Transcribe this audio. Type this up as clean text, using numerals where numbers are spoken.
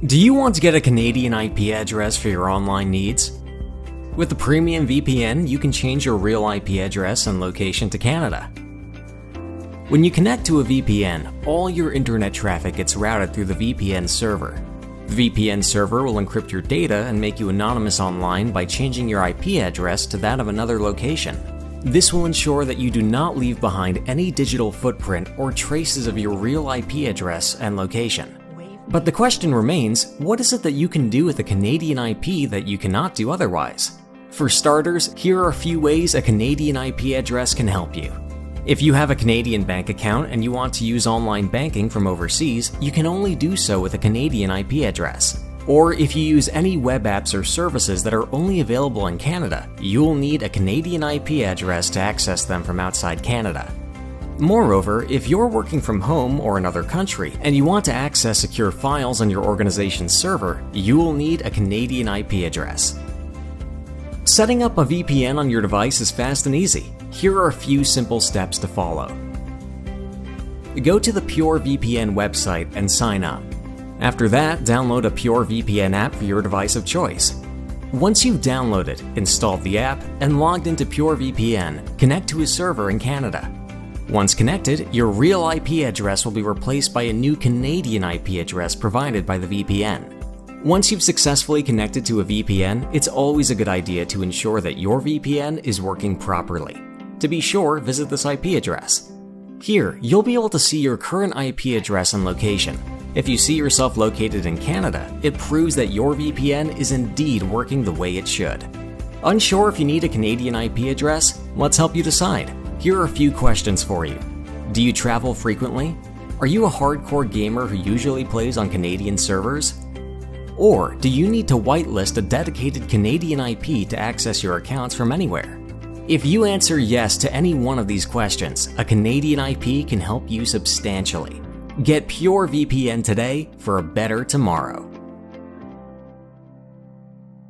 Do you want to get a Canadian IP address for your online needs? With the Premium VPN, you can change your real IP address and location to Canada. When you connect to a VPN, all your internet traffic gets routed through the VPN server. The VPN server will encrypt your data and make you anonymous online by changing your IP address to that of another location. This will ensure that you do not leave behind any digital footprint or traces of your real IP address and location. But the question remains, what is it that you can do with a Canadian IP that you cannot do otherwise? For starters, here are a few ways a Canadian IP address can help you. If you have a Canadian bank account and you want to use online banking from overseas, you can only do so with a Canadian IP address. Or if you use any web apps or services that are only available in Canada, you will need a Canadian IP address to access them from outside Canada. Moreover, if you're working from home or another country and you want to access secure files on your organization's server, you will need a Canadian IP address. Setting up a VPN on your device is fast and easy. Here are a few simple steps to follow. Go to the PureVPN website and sign up. After that, download a PureVPN app for your device of choice. Once you've downloaded, installed the app, and logged into PureVPN, connect to a server in Canada. Once connected, your real IP address will be replaced by a new Canadian IP address provided by the VPN. Once you've successfully connected to a VPN, it's always a good idea to ensure that your VPN is working properly. To be sure, visit this IP address. Here, you'll be able to see your current IP address and location. If you see yourself located in Canada, it proves that your VPN is indeed working the way it should. Unsure if you need a Canadian IP address? Let's help you decide. Here are a few questions for you. Do you travel frequently? Are you a hardcore gamer who usually plays on Canadian servers? Or do you need to whitelist a dedicated Canadian IP to access your accounts from anywhere? If you answer yes to any one of these questions, a Canadian IP can help you substantially. Get PureVPN today for a better tomorrow.